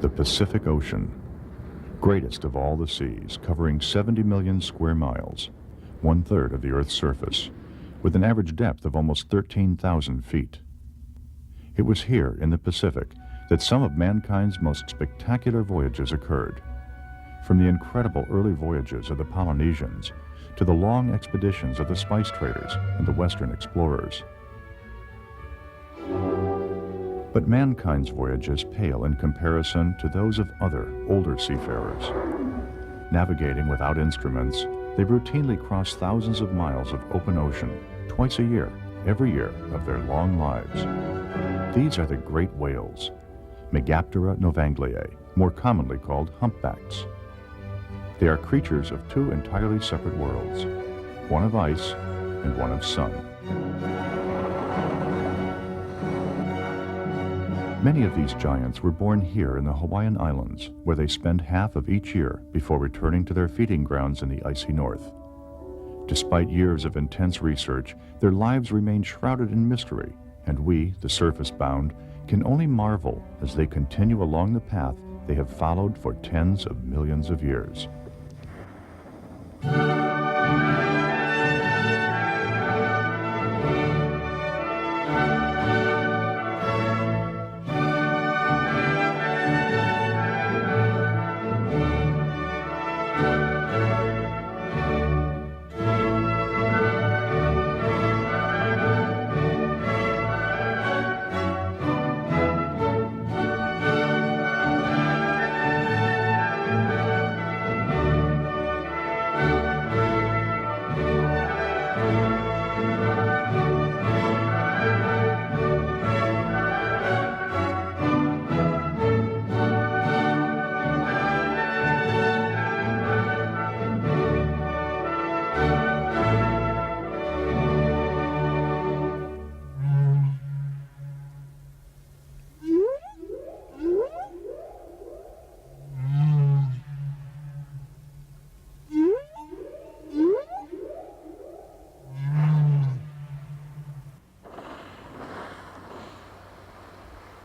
The Pacific Ocean, greatest of all the seas, covering 70 million square miles, 1/3 of the Earth's surface, with an average depth of almost 13,000 feet. It was here in the Pacific that some of mankind's most spectacular voyages occurred. From the incredible early voyages of the Polynesians to the long expeditions of the spice traders and the Western explorers. But mankind's voyages pale in comparison to those of other, older seafarers. Navigating without instruments, they routinely cross thousands of miles of open ocean, twice a year, every year of their long lives. These are the great whales, Megaptera novangliae, more commonly called humpbacks. They are creatures of two entirely separate worlds, one of ice and one of sun. Many of these giants were born here in the Hawaiian Islands, where they spend half of each year before returning to their feeding grounds in the icy north. Despite years of intense research, their lives remain shrouded in mystery, and we, the surface-bound, can only marvel as they continue along the path they have followed for tens of millions of years.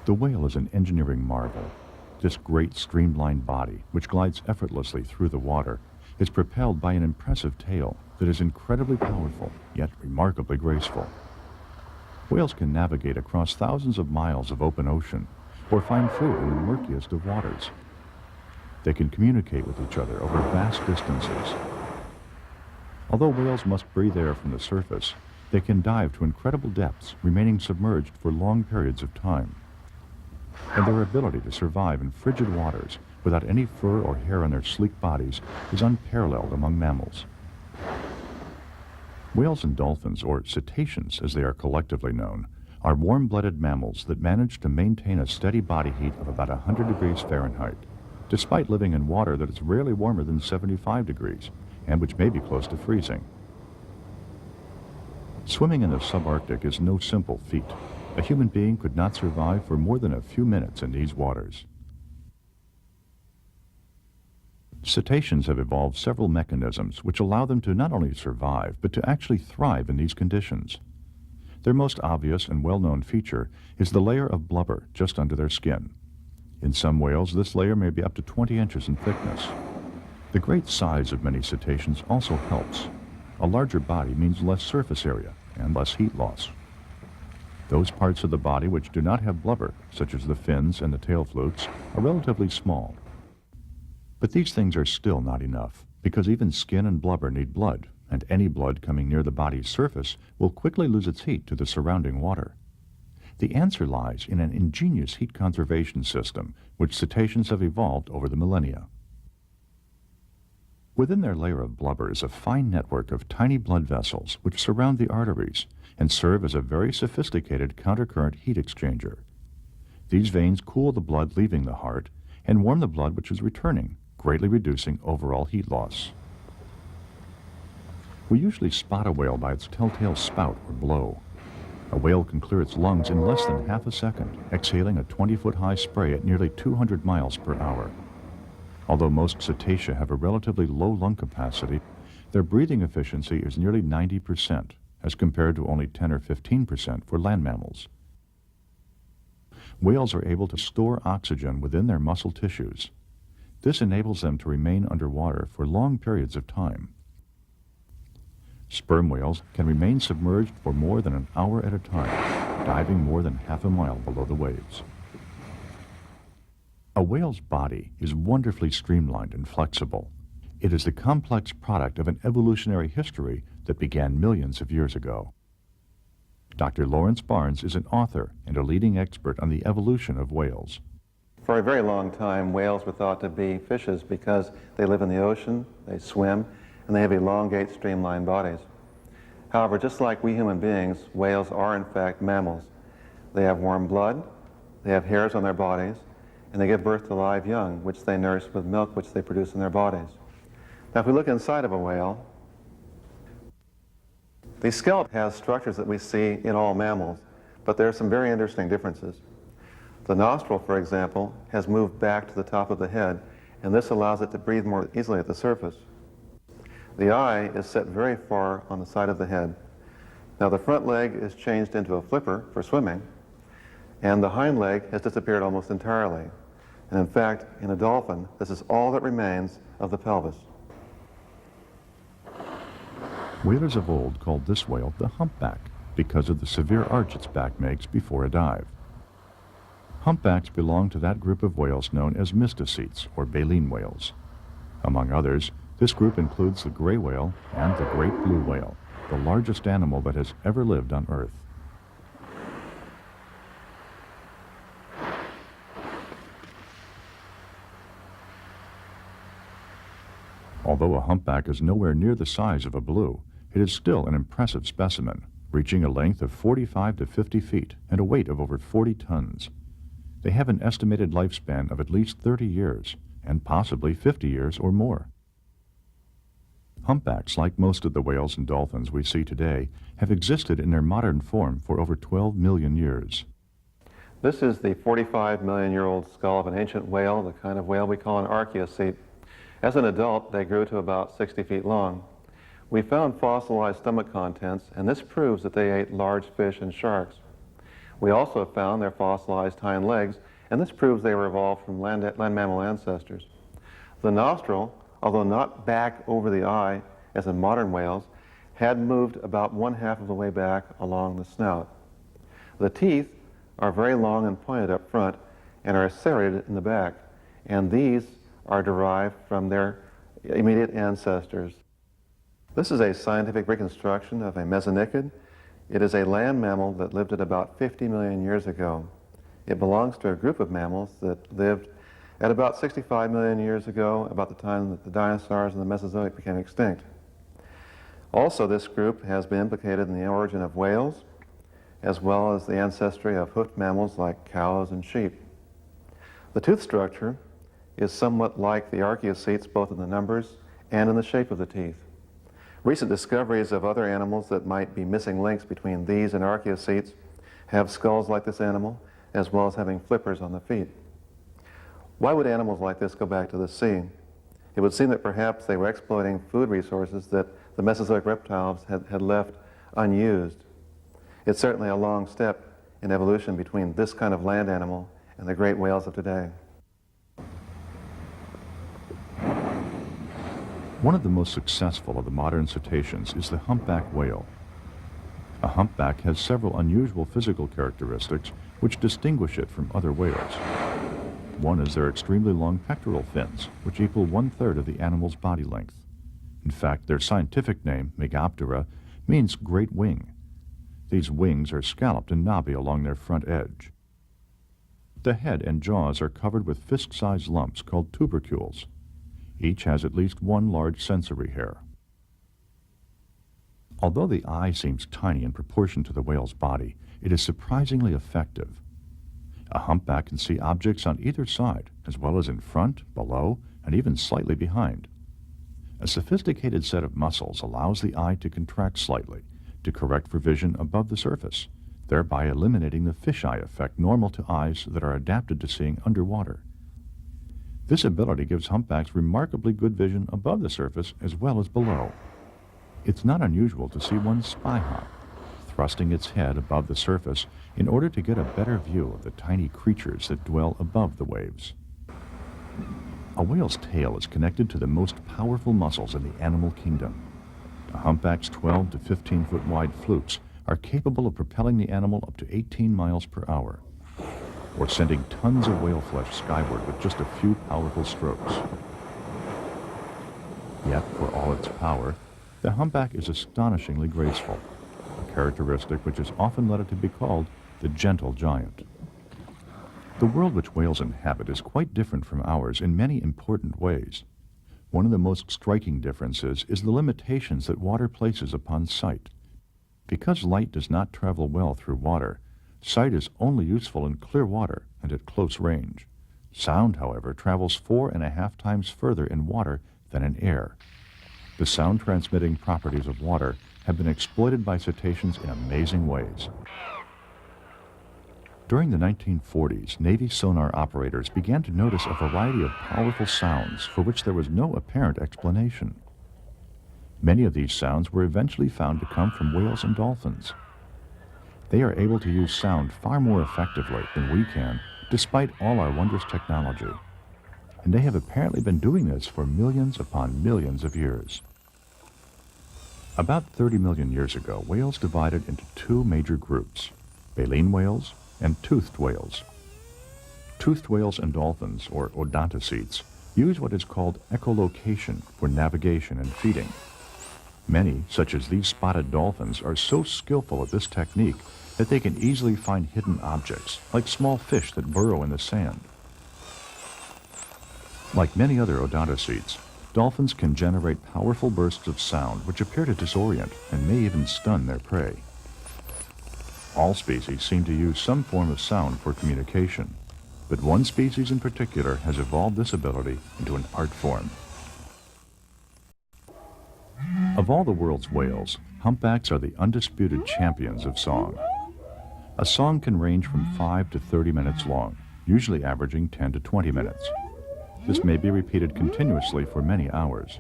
The whale is an engineering marvel. This great streamlined body, which glides effortlessly through the water, is propelled by an impressive tail that is incredibly powerful, yet remarkably graceful. Whales can navigate across thousands of miles of open ocean, or find food in the murkiest of waters. They can communicate with each other over vast distances. Although whales must breathe air from the surface, they can dive to incredible depths, remaining submerged for long periods of time. And their ability to survive in frigid waters without any fur or hair on their sleek bodies is unparalleled among mammals. Whales and dolphins, or cetaceans as they are collectively known, are warm-blooded mammals that manage to maintain a steady body heat of about 100 degrees Fahrenheit, despite living in water that is rarely warmer than 75 degrees, and which may be close to freezing. Swimming in the subarctic is no simple feat. A human being could not survive for more than a few minutes in these waters. Cetaceans have evolved several mechanisms which allow them to not only survive, but to actually thrive in these conditions. Their most obvious and well-known feature is the layer of blubber just under their skin. In some whales, this layer may be up to 20 inches in thickness. The great size of many cetaceans also helps. A larger body means less surface area and less heat loss. Those parts of the body which do not have blubber, such as the fins and the tail flukes, are relatively small. But these things are still not enough, because even skin and blubber need blood, and any blood coming near the body's surface will quickly lose its heat to the surrounding water. The answer lies in an ingenious heat conservation system which cetaceans have evolved over the millennia. Within their layer of blubber is a fine network of tiny blood vessels which surround the arteries and serve as a very sophisticated countercurrent heat exchanger. These veins cool the blood leaving the heart and warm the blood which is returning, greatly reducing overall heat loss. We usually spot a whale by its telltale spout or blow. A whale can clear its lungs in less than half a second, exhaling a 20-foot-high spray at nearly 200 miles per hour. Although most cetacea have a relatively low lung capacity, their breathing efficiency is nearly 90%, as compared to only 10 or 15% for land mammals. Whales are able to store oxygen within their muscle tissues. This enables them to remain underwater for long periods of time. Sperm whales can remain submerged for more than an hour at a time, diving more than half a mile below the waves. A whale's body is wonderfully streamlined and flexible. It is the complex product of an evolutionary history that began millions of years ago. Dr. Lawrence Barnes is an author and a leading expert on the evolution of whales. For a very long time, whales were thought to be fishes because they live in the ocean, they swim, and they have elongate, streamlined bodies. However, just like we human beings, whales are in fact mammals. They have warm blood, they have hairs on their bodies, and they give birth to live young, which they nurse with milk which they produce in their bodies. Now, if we look inside of a whale, the skeleton has structures that we see in all mammals, but there are some very interesting differences. The nostril, for example, has moved back to the top of the head, and this allows it to breathe more easily at the surface. The eye is set very far on the side of the head. Now, the front leg is changed into a flipper for swimming, and the hind leg has disappeared almost entirely. And in fact, in a dolphin, this is all that remains of the pelvis. Whalers of old called this whale the humpback because of the severe arch its back makes before a dive. Humpbacks belong to that group of whales known as mysticetes, or baleen whales. Among others, this group includes the gray whale and the great blue whale, the largest animal that has ever lived on Earth. Although a humpback is nowhere near the size of a blue, it is still an impressive specimen, reaching a length of 45 to 50 feet and a weight of over 40 tons. They have an estimated lifespan of at least 30 years, and possibly 50 years or more. Humpbacks, like most of the whales and dolphins we see today, have existed in their modern form for over 12 million years. This is the 45-million-year-old skull of an ancient whale, the kind of whale we call an archaeocete. As an adult, they grew to about 60 feet long. We found fossilized stomach contents, and this proves that they ate large fish and sharks. We also found their fossilized hind legs, and this proves they were evolved from land mammal ancestors. The nostril, although not back over the eye as in modern whales, had moved about 1/2 of the way back along the snout. The teeth are very long and pointed up front and are serrated in the back, and these are derived from their immediate ancestors. This is a scientific reconstruction of a mesonychid. It is a land mammal that lived at about 50 million years ago. It belongs to a group of mammals that lived at about 65 million years ago, about the time that the dinosaurs in the Mesozoic became extinct. Also, this group has been implicated in the origin of whales, as well as the ancestry of hoofed mammals like cows and sheep. The tooth structure is somewhat like the archaeocetes, both in the numbers and in the shape of the teeth. Recent discoveries of other animals that might be missing links between these and archaeocetes have skulls like this animal, as well as having flippers on the feet. Why would animals like this go back to the sea? It would seem that perhaps they were exploiting food resources that the Mesozoic reptiles had left unused. It's certainly a long step in evolution between this kind of land animal and the great whales of today. One of the most successful of the modern cetaceans is the humpback whale. A humpback has several unusual physical characteristics which distinguish it from other whales. One is their extremely long pectoral fins, which equal 1/3 of the animal's body length. In fact, their scientific name, Megaptera, means great wing. These wings are scalloped and knobby along their front edge. The head and jaws are covered with fist-sized lumps called tubercules. Each has at least one large sensory hair. Although the eye seems tiny in proportion to the whale's body, it is surprisingly effective. A humpback can see objects on either side, as well as in front, below, and even slightly behind. A sophisticated set of muscles allows the eye to contract slightly to correct for vision above the surface, thereby eliminating the fisheye effect normal to eyes that are adapted to seeing underwater. This ability gives humpbacks remarkably good vision above the surface as well as below. It's not unusual to see one spy hop, thrusting its head above the surface in order to get a better view of the tiny creatures that dwell above the waves. A whale's tail is connected to the most powerful muscles in the animal kingdom. A humpback's 12 to 15-foot wide flukes are capable of propelling the animal up to 18 miles per hour, or sending tons of whale flesh skyward with just a few powerful strokes. Yet, for all its power, the humpback is astonishingly graceful, a characteristic which has often led it to be called the gentle giant. The world which whales inhabit is quite different from ours in many important ways. One of the most striking differences is the limitations that water places upon sight. Because light does not travel well through water, sight is only useful in clear water and at close range. Sound, however, travels 4.5 times further in water than in air. The sound-transmitting properties of water have been exploited by cetaceans in amazing ways. During the 1940s, Navy sonar operators began to notice a variety of powerful sounds for which there was no apparent explanation. Many of these sounds were eventually found to come from whales and dolphins. They are able to use sound far more effectively than we can, despite all our wondrous technology. And they have apparently been doing this for millions upon millions of years. About 30 million years ago, whales divided into two major groups, baleen whales and toothed whales. Toothed whales and dolphins, or odontocetes, use what is called echolocation for navigation and feeding. Many, such as these spotted dolphins, are so skillful at this technique that they can easily find hidden objects, like small fish that burrow in the sand. Like many other odontocetes, dolphins can generate powerful bursts of sound which appear to disorient and may even stun their prey. All species seem to use some form of sound for communication, but one species in particular has evolved this ability into an art form. Of all the world's whales, humpbacks are the undisputed champions of song. A song can range from 5 to 30 minutes long, usually averaging 10 to 20 minutes. This may be repeated continuously for many hours.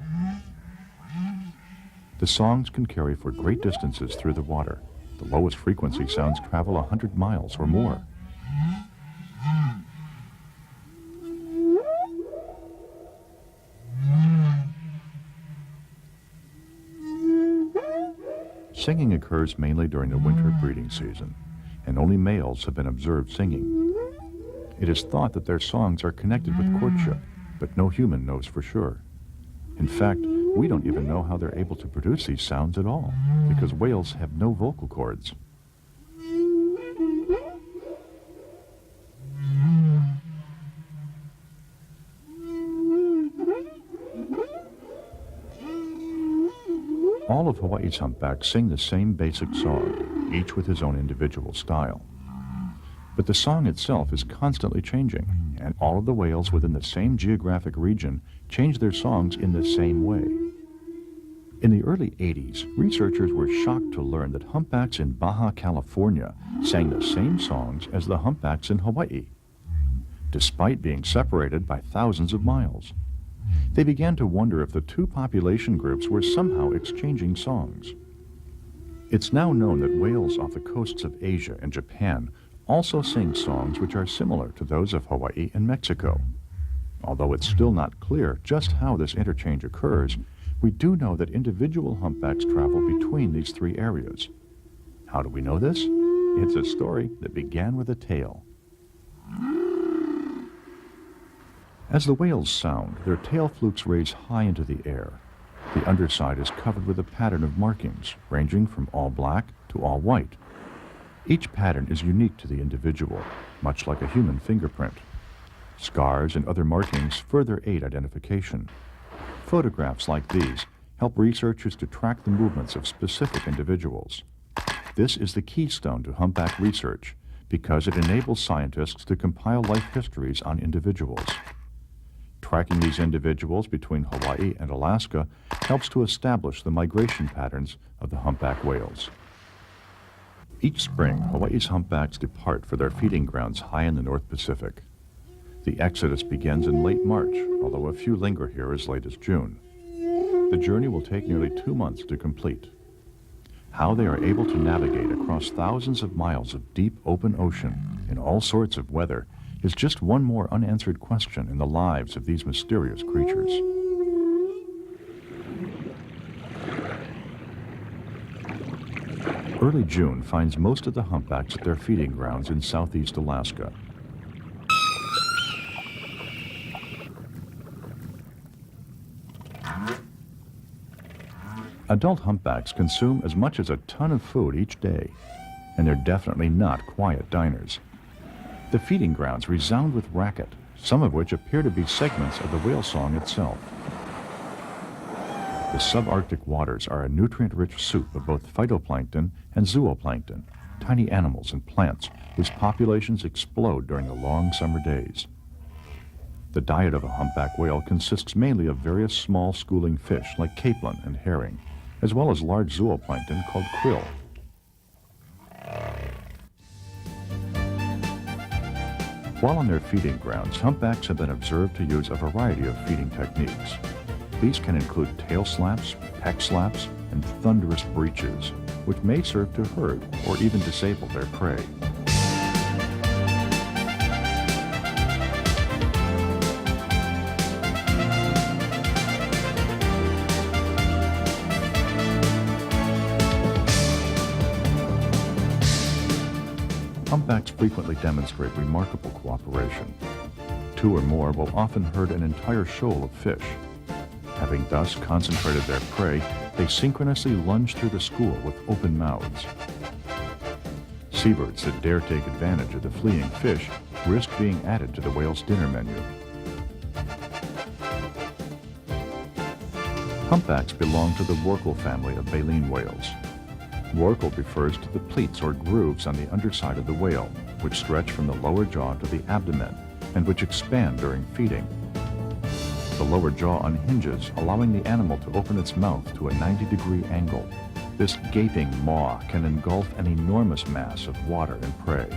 The songs can carry for great distances through the water. The lowest frequency sounds travel 100 miles or more. Singing occurs mainly during the winter breeding season, and only males have been observed singing. It is thought that their songs are connected with courtship, but no human knows for sure. In fact, we don't even know how they're able to produce these sounds at all, because whales have no vocal cords. All of Hawaii's humpbacks sing the same basic song, each with his own individual style. But the song itself is constantly changing, and all of the whales within the same geographic region change their songs in the same way. In the early 80s, researchers were shocked to learn that humpbacks in Baja California sang the same songs as the humpbacks in Hawaii, despite being separated by thousands of miles. They began to wonder if the two population groups were somehow exchanging songs. It's now known that whales off the coasts of Asia and Japan also sing songs which are similar to those of Hawaii and Mexico. Although it's still not clear just how this interchange occurs, we do know that individual humpbacks travel between these three areas. How do we know this? It's a story that began with a tale. As the whales sound, their tail flukes raise high into the air. The underside is covered with a pattern of markings, ranging from all black to all white. Each pattern is unique to the individual, much like a human fingerprint. Scars and other markings further aid identification. Photographs like these help researchers to track the movements of specific individuals. This is the keystone to humpback research because it enables scientists to compile life histories on individuals. Tracking these individuals between Hawaii and Alaska helps to establish the migration patterns of the humpback whales. Each spring, Hawaii's humpbacks depart for their feeding grounds high in the North Pacific. The exodus begins in late March, although a few linger here as late as June. The journey will take nearly 2 months to complete. How they are able to navigate across thousands of miles of deep open ocean in all sorts of weather is just one more unanswered question in the lives of these mysterious creatures. Early June finds most of the humpbacks at their feeding grounds in southeast Alaska. Adult humpbacks consume as much as a ton of food each day, and they're definitely not quiet diners. The feeding grounds resound with racket, some of which appear to be segments of the whale song itself. The subarctic waters are a nutrient-rich soup of both phytoplankton and zooplankton, tiny animals and plants whose populations explode during the long summer days. The diet of a humpback whale consists mainly of various small schooling fish like capelin and herring, as well as large zooplankton called krill. While on their feeding grounds, humpbacks have been observed to use a variety of feeding techniques. These can include tail slaps, peck slaps, and thunderous breaches, which may serve to hurt or even disable their prey. Humpbacks frequently demonstrate remarkable cooperation. Two or more will often herd an entire shoal of fish. Having thus concentrated their prey, they synchronously lunge through the school with open mouths. Seabirds that dare take advantage of the fleeing fish risk being added to the whale's dinner menu. Humpbacks belong to the Rorqual family of baleen whales. Rorqual refers to the pleats or grooves on the underside of the whale, which stretch from the lower jaw to the abdomen and which expand during feeding. The lower jaw unhinges, allowing the animal to open its mouth to a 90-degree angle. This gaping maw can engulf an enormous mass of water and prey.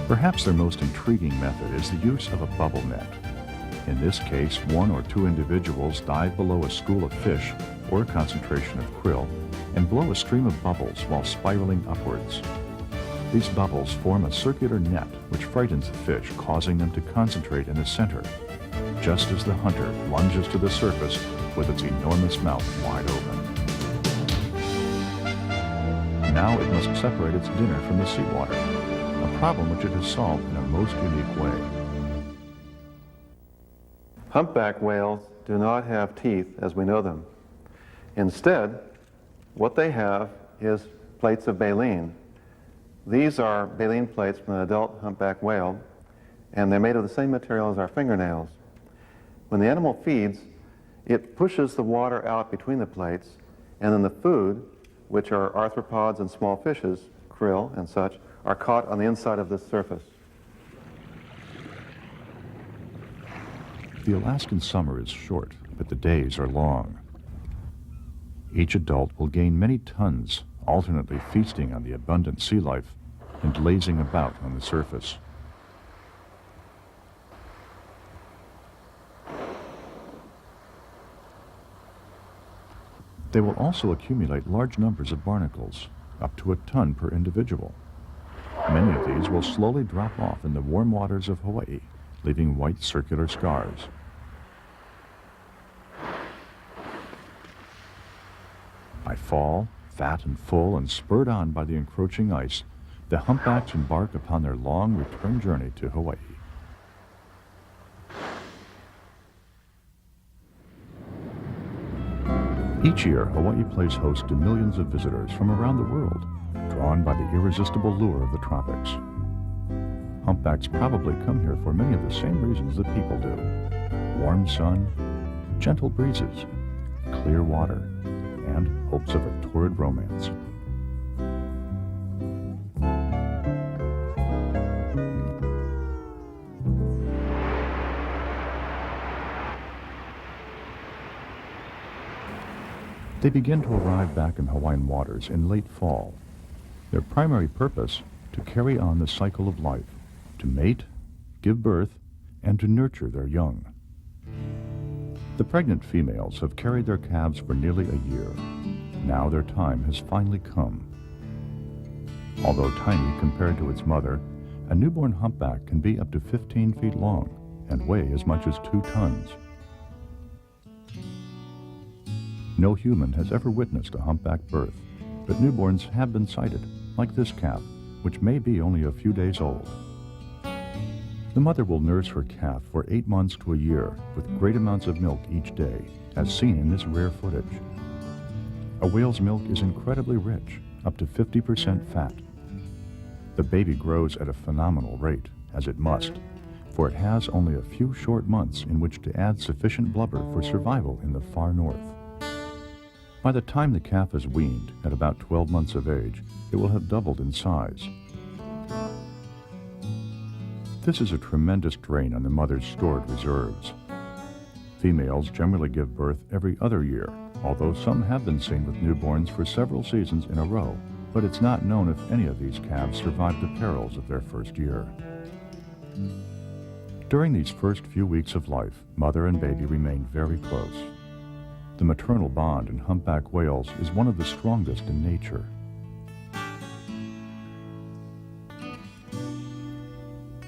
Perhaps their most intriguing method is the use of a bubble net. In this case, one or two individuals dive below a school of fish or a concentration of krill and blow a stream of bubbles while spiraling upwards. These bubbles form a circular net which frightens the fish, causing them to concentrate in the center, just as the hunter lunges to the surface with its enormous mouth wide open. Now it must separate its dinner from the seawater, a problem which it has solved in a most unique way. Humpback whales do not have teeth as we know them. Instead, what they have is plates of baleen. These are baleen plates from an adult humpback whale, and they're made of the same material as our fingernails. When the animal feeds, it pushes the water out between the plates, and then the food, which are arthropods and small fishes, krill and such, are caught on the inside of this surface. The Alaskan summer is short, but the days are long. Each adult will gain many tons, alternately feasting on the abundant sea life and lazing about on the surface. They will also accumulate large numbers of barnacles, up to a ton per individual. Many of these will slowly drop off in the warm waters of Hawaii, leaving white circular scars. By fall, fat and full and spurred on by the encroaching ice, the humpbacks embark upon their long return journey to Hawaii. Each year, Hawaii plays host to millions of visitors from around the world, drawn by the irresistible lure of the tropics. Humpbacks probably come here for many of the same reasons that people do: warm sun, gentle breezes, clear water, and hopes of a torrid romance. They begin to arrive back in Hawaiian waters in late fall. Their primary purpose, to carry on the cycle of life, to mate, give birth, and to nurture their young. The pregnant females have carried their calves for nearly a year. Now their time has finally come. Although tiny compared to its mother, a newborn humpback can be up to 15 feet long and weigh as much as 2 tons. No human has ever witnessed a humpback birth, but newborns have been sighted, like this calf, which may be only a few days old. The mother will nurse her calf for 8 months to a year with great amounts of milk each day, as seen in this rare footage. A whale's milk is incredibly rich, up to 50% fat. The baby grows at a phenomenal rate, as it must, for it has only a few short months in which to add sufficient blubber for survival in the far north. By the time the calf is weaned, at about 12 months of age, it will have doubled in size. This is a tremendous drain on the mother's stored reserves. Females generally give birth every other year, although some have been seen with newborns for several seasons in a row, but it's not known if any of these calves survived the perils of their first year. During these first few weeks of life, mother and baby remain very close. The maternal bond in humpback whales is one of the strongest in nature.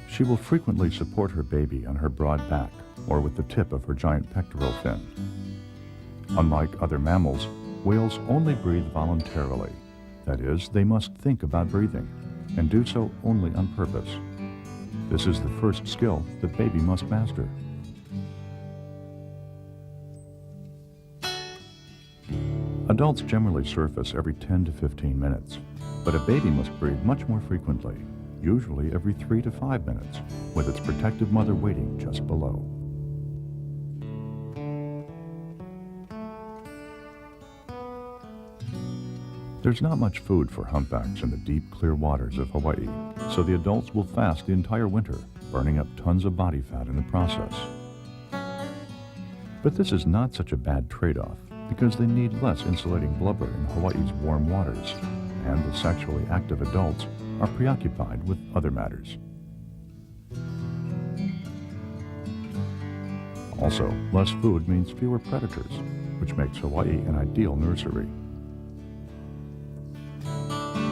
She will frequently support her baby on her broad back or with the tip of her giant pectoral fin. Unlike other mammals, whales only breathe voluntarily. That is, they must think about breathing, and do so only on purpose. This is the first skill that baby must master. Adults generally surface every 10 to 15 minutes, but a baby must breathe much more frequently, usually every 3 to 5 minutes, with its protective mother waiting just below. There's not much food for humpbacks in the deep, clear waters of Hawaii, so the adults will fast the entire winter, burning up tons of body fat in the process. But this is not such a bad trade-off, because they need less insulating blubber in Hawaii's warm waters, and the sexually active adults are preoccupied with other matters. Also, less food means fewer predators, which makes Hawaii an ideal nursery.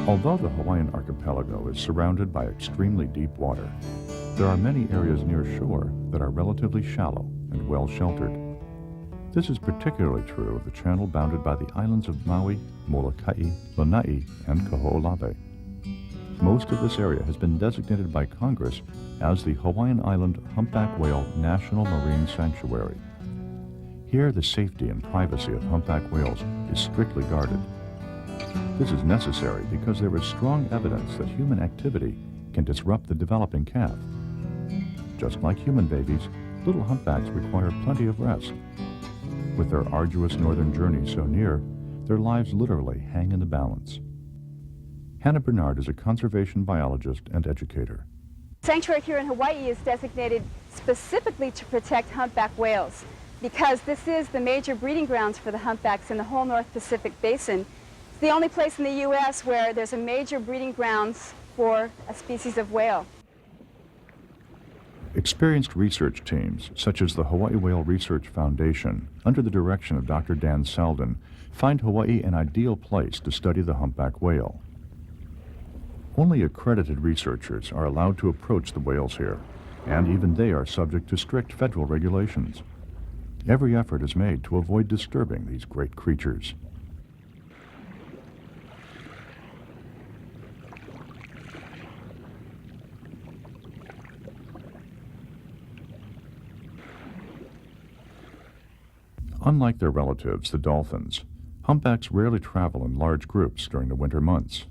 Although the Hawaiian archipelago is surrounded by extremely deep water, there are many areas near shore that are relatively shallow and well sheltered. This is particularly true of the channel bounded by the islands of Maui, Molokai, Lanai, and Kaho'olawe. Most of this area has been designated by Congress as the Hawaiian Island Humpback Whale National Marine Sanctuary. Here, the safety and privacy of humpback whales is strictly guarded. This is necessary because there is strong evidence that human activity can disrupt the developing calf. Just like human babies, little humpbacks require plenty of rest. With their arduous northern journey so near, their lives literally hang in the balance. Hannah Bernard is a conservation biologist and educator. Sanctuary here in Hawaii is designated specifically to protect humpback whales because this is the major breeding grounds for the humpbacks in the whole North Pacific Basin. It's the only place in the U.S. where there's a major breeding grounds for a species of whale. Experienced research teams, such as the Hawaii Whale Research Foundation, under the direction of Dr. Dan Selden, find Hawaii an ideal place to study the humpback whale. Only accredited researchers are allowed to approach the whales here, and even they are subject to strict federal regulations. Every effort is made to avoid disturbing these great creatures. Unlike their relatives, the dolphins, humpbacks rarely travel in large groups during the winter months.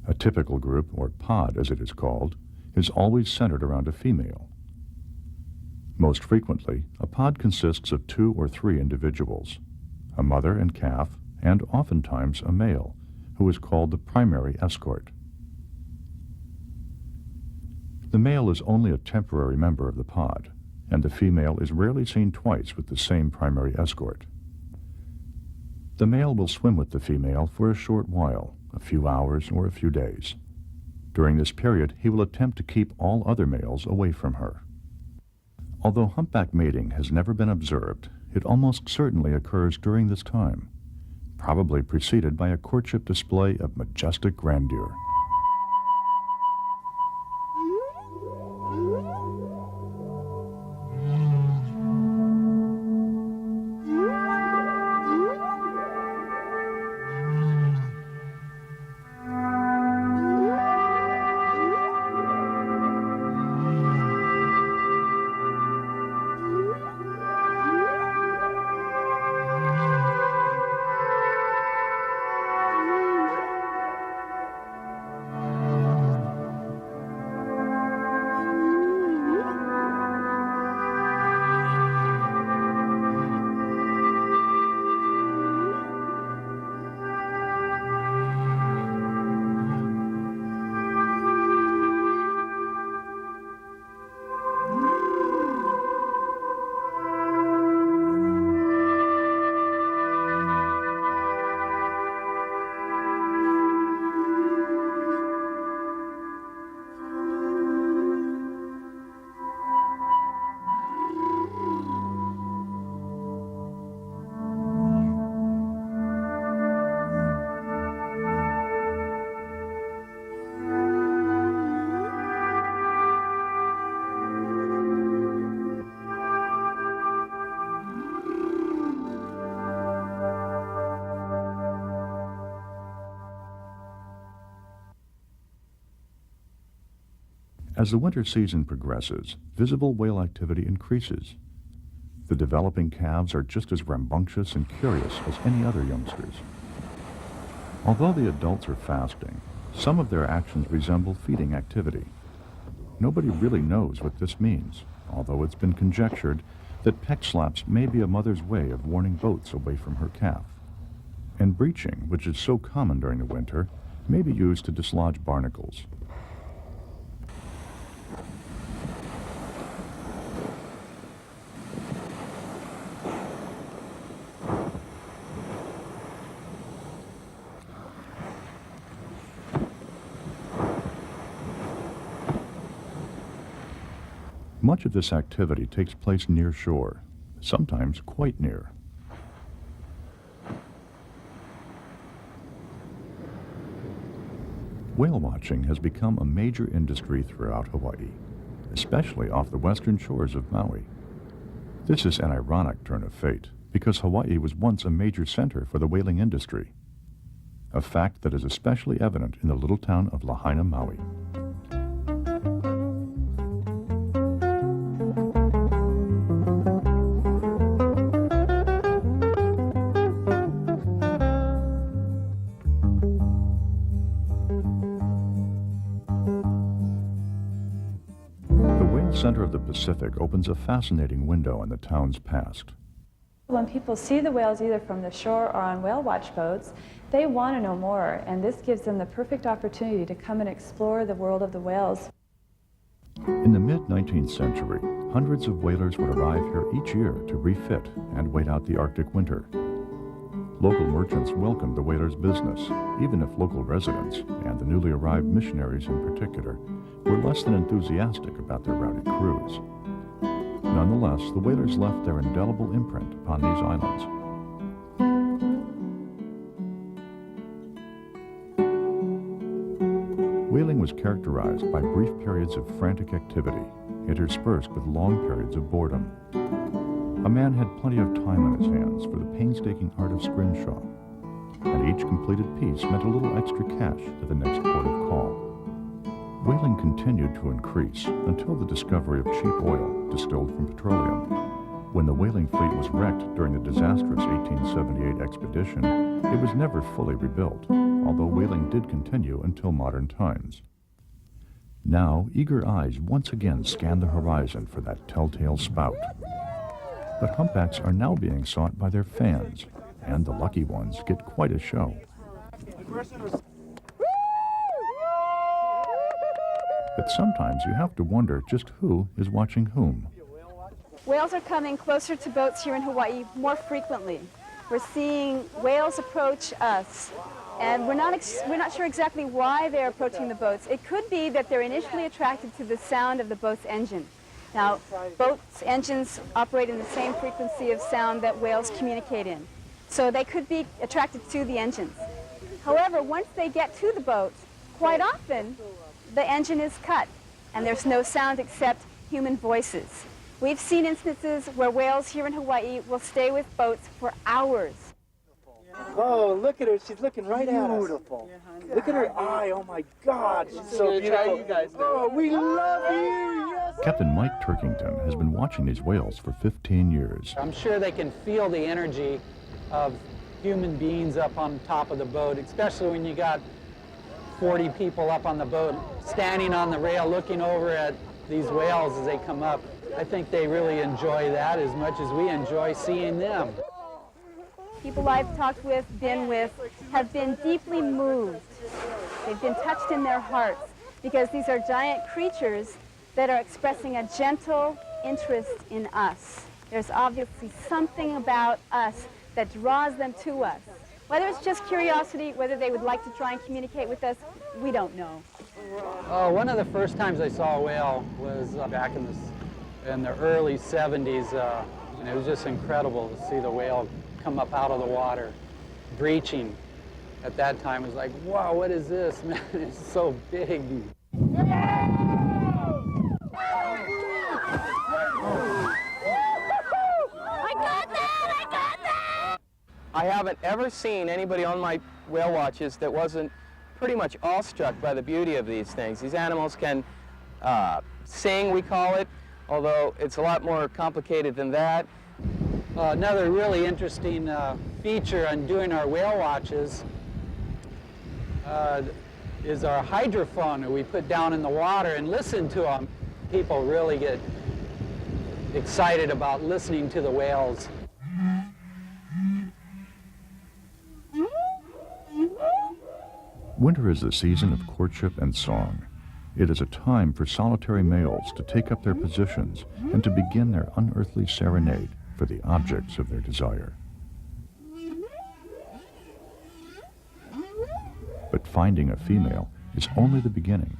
A typical group, or pod as it is called, is always centered around a female. Most frequently, a pod consists of 2 or 3 individuals, a mother and calf, and oftentimes a male, who is called the primary escort. The male is only a temporary member of the pod, and the female is rarely seen twice with the same primary escort. The male will swim with the female for a short while, a few hours or a few days. During this period, he will attempt to keep all other males away from her. Although humpback mating has never been observed, it almost certainly occurs during this time, probably preceded by a courtship display of majestic grandeur. As the winter season progresses, visible whale activity increases. The developing calves are just as rambunctious and curious as any other youngsters. Although the adults are fasting, some of their actions resemble feeding activity. Nobody really knows what this means, although it's been conjectured that peck slaps may be a mother's way of warning boats away from her calf. And breaching, which is so common during the winter, may be used to dislodge barnacles. Much of this activity takes place near shore, sometimes quite near. Whale watching has become a major industry throughout Hawaii, especially off the western shores of Maui. This is an ironic turn of fate, because Hawaii was once a major center for the whaling industry, a fact that is especially evident in the little town of Lahaina, Maui. The center of the Pacific opens a fascinating window on the town's past. When people see the whales either from the shore or on whale watch boats, they want to know more, and this gives them the perfect opportunity to come and explore the world of the whales. In the mid-19th century, hundreds of whalers would arrive here each year to refit and wait out the Arctic winter. Local merchants welcomed the whalers' business, even if local residents, and the newly arrived missionaries in particular, were less than enthusiastic about their rowdy crews. Nonetheless, the whalers left their indelible imprint upon these islands. Whaling was characterized by brief periods of frantic activity, interspersed with long periods of boredom. A man had plenty of time on his hands for the painstaking art of scrimshaw, and each completed piece meant a little extra cash at the next port of call. Whaling continued to increase until the discovery of cheap oil distilled from petroleum. When the whaling fleet was wrecked during the disastrous 1878 expedition, it was never fully rebuilt, although whaling did continue until modern times. Now, eager eyes once again scan the horizon for that telltale spout. But humpbacks are now being sought by their fans, and the lucky ones get quite a show. But sometimes you have to wonder just who is watching whom. Whales are coming closer to boats here in Hawaii more frequently. We're seeing whales approach us, and we're not sure exactly why they're approaching the boats. It could be that they're initially attracted to the sound of the boat's engine. Now, boats' engines operate in the same frequency of sound that whales communicate in, so they could be attracted to the engines. However, once they get to the boat, quite often the engine is cut and there's no sound except human voices. We've seen instances where whales here in Hawaii will stay with boats for hours. Oh, look at her. She's looking right at us. Beautiful. Look at her eye. Oh, my God. She's so beautiful. You guys oh, we love you. Yes. Captain Mike Turkington has been watching these whales for 15 years. I'm sure they can feel the energy of human beings up on top of the boat, especially when you got 40 people up on the boat standing on the rail looking over at these whales as they come up. I think they really enjoy that as much as we enjoy seeing them. People I've talked with, been with, have been deeply moved. They've been touched in their hearts because these are giant creatures that are expressing a gentle interest in us. There's obviously something about us that draws them to us. Whether it's just curiosity, whether they would like to try and communicate with us, we don't know. One of the first times I saw a whale was back in the early 70s, and it was just incredible to see the whale come up out of the water, breaching. At that time, it was like, wow, what is this, man? It's so big. I haven't ever seen anybody on my whale watches that wasn't pretty much awestruck by the beauty of these things. These animals can sing, we call it, although it's a lot more complicated than that. Another really interesting feature on doing our whale watches is our hydrophone that we put down in the water and listen to them. People really get excited about listening to the whales. Winter is the season of courtship and song. It is a time for solitary males to take up their positions and to begin their unearthly serenade for the objects of their desire. But finding a female is only the beginning.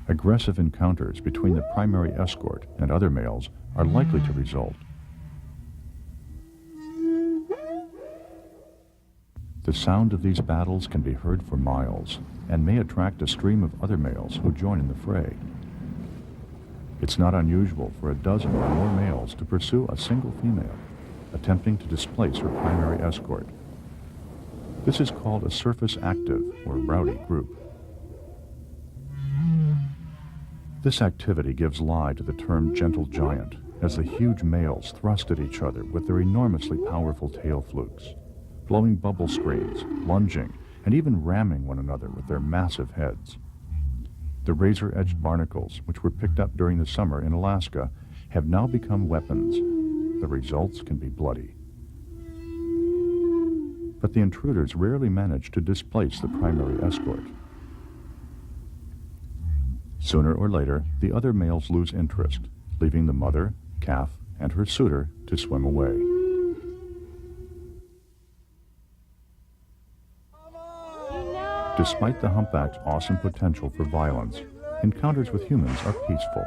Aggressive encounters between the primary escort and other males are likely to result. The sound of these battles can be heard for miles and may attract a stream of other males who join in the fray. It's not unusual for a dozen or more males to pursue a single female, attempting to displace her primary escort. This is called a surface active or rowdy group. This activity gives lie to the term gentle giant, as the huge males thrust at each other with their enormously powerful tail flukes, blowing bubble screams, lunging, and even ramming one another with their massive heads. The razor-edged barnacles, which were picked up during the summer in Alaska, have now become weapons. The results can be bloody. But the intruders rarely manage to displace the primary escort. Sooner or later, the other males lose interest, leaving the mother, calf, and her suitor to swim away. Despite the humpback's awesome potential for violence, encounters with humans are peaceful.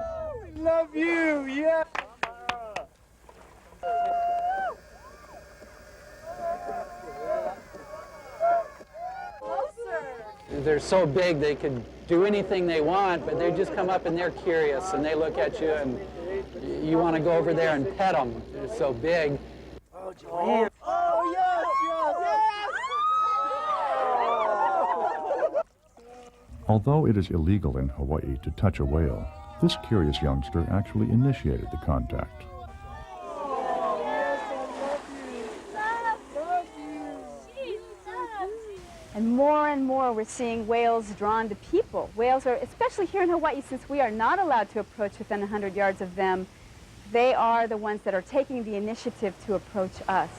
Love you, yeah. They're so big they could do anything they want, but they just come up and they're curious and they look at you and you want to go over there and pet them. They're so big. Oh, Joanne. Oh, yes, yes, yes. Although it is illegal in Hawaii to touch a whale, this curious youngster actually initiated the contact. And more we're seeing whales drawn to people. Whales are, especially here in Hawaii, since we are not allowed to approach within 100 yards of them, they are the ones that are taking the initiative to approach us.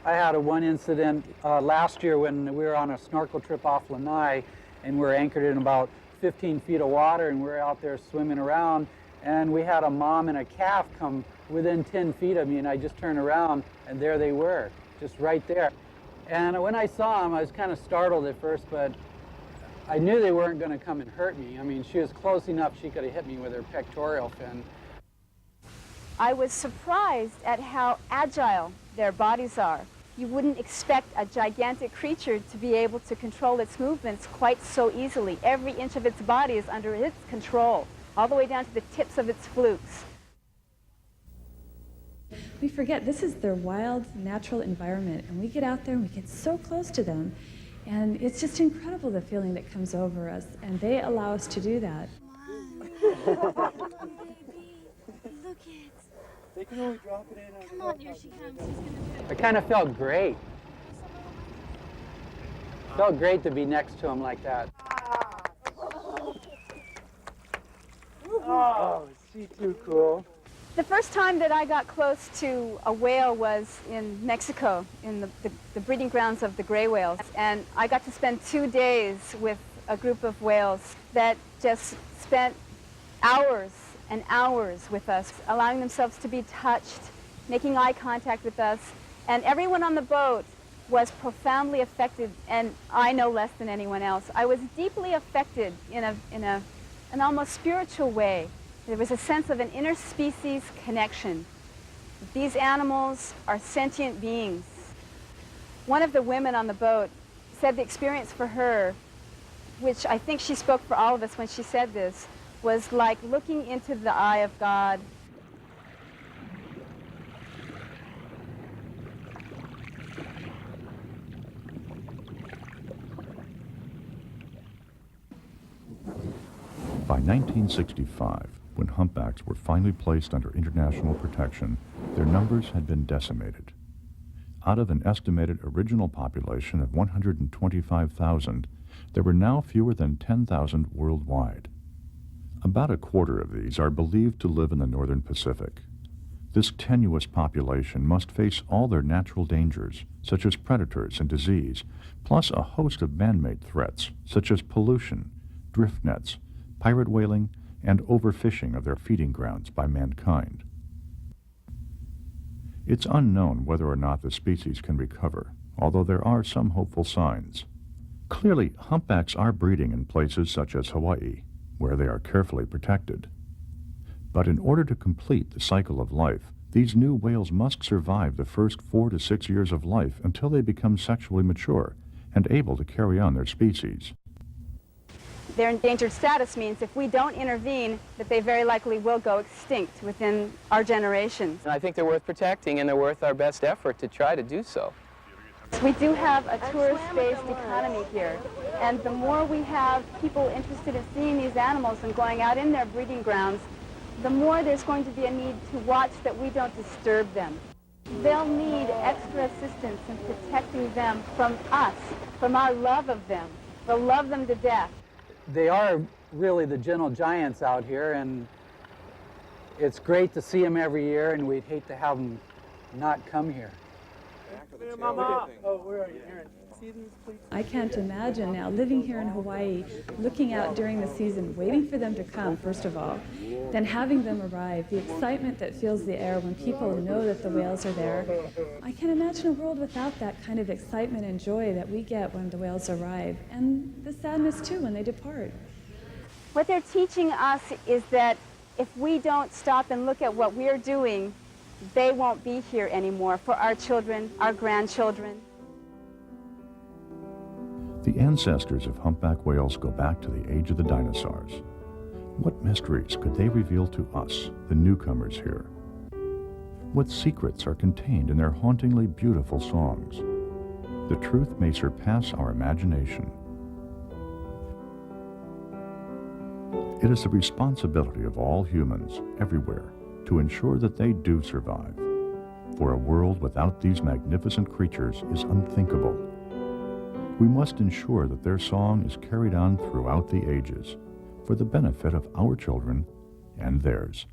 I had one incident last year when we were on a snorkel trip off Lanai and we were anchored in about 15 feet of water and we were out there swimming around, and we had a mom and a calf come within 10 feet of me, and I just turned around and there they were, just right there. And when I saw them, I was kind of startled at first, but I knew they weren't going to come and hurt me. I mean, she was close enough she could have hit me with her pectoral fin. I was surprised at how agile their bodies are. You wouldn't expect a gigantic creature to be able to control its movements quite so easily. Every inch of its body is under its control, all the way down to the tips of its flukes. We forget this is their wild, natural environment, and we get out there and we get so close to them, and it's just incredible the feeling that comes over us, and they allow us to do that. Look it. They can only drop it in. Come on, here she comes. She's gonna do It kind of felt great. Felt great to be next to him like that. Oh, is she too cool? The first time that I got close to a whale was in Mexico, in the breeding grounds of the gray whales. And I got to spend 2 days with a group of whales that just spent hours and hours with us, allowing themselves to be touched, making eye contact with us. And everyone on the boat was profoundly affected, and I no less than anyone else. I was deeply affected in an almost spiritual way. There was a sense of an interspecies connection. These animals are sentient beings. One of the women on the boat said the experience for her, which I think she spoke for all of us when she said this, was like looking into the eye of God. By 1965, when humpbacks were finally placed under international protection, their numbers had been decimated. Out of an estimated original population of 125,000, there were now fewer than 10,000 worldwide. About a quarter of these are believed to live in the northern Pacific. This tenuous population must face all their natural dangers, such as predators and disease, plus a host of man-made threats, such as pollution, drift nets, pirate whaling, and overfishing of their feeding grounds by mankind. It's unknown whether or not the species can recover, although there are some hopeful signs. Clearly, humpbacks are breeding in places such as Hawaii, where they are carefully protected. But in order to complete the cycle of life, these new whales must survive the first 4 to 6 years of life until they become sexually mature and able to carry on their species. Their endangered status means if we don't intervene, that they very likely will go extinct within our generations. And I think they're worth protecting, and they're worth our best effort to try to do so. We do have a tourist-based economy here, and the more we have people interested in seeing these animals and going out in their breeding grounds, the more there's going to be a need to watch that we don't disturb them. They'll need extra assistance in protecting them from us, from our love of them. We'll love them to death. They are really the gentle giants out here, and it's great to see them every year, and we'd hate to have them not come here. Mama. Oh, where are you? Here. See these, please? I can't imagine now living here in Hawaii, looking out during the season, waiting for them to come, first of all, then having them arrive, the excitement that fills the air when people know that the whales are there. I can't imagine a world without that kind of excitement and joy that we get when the whales arrive, and the sadness too when they depart. What they're teaching us is that if we don't stop and look at what we're doing, they won't be here anymore for our children, our grandchildren. The ancestors of humpback whales go back to the age of the dinosaurs. What mysteries could they reveal to us, the newcomers here? What secrets are contained in their hauntingly beautiful songs? The truth may surpass our imagination. It is the responsibility of all humans, everywhere, to ensure that they do survive. For a world without these magnificent creatures is unthinkable. We must ensure that their song is carried on throughout the ages, for the benefit of our children and theirs.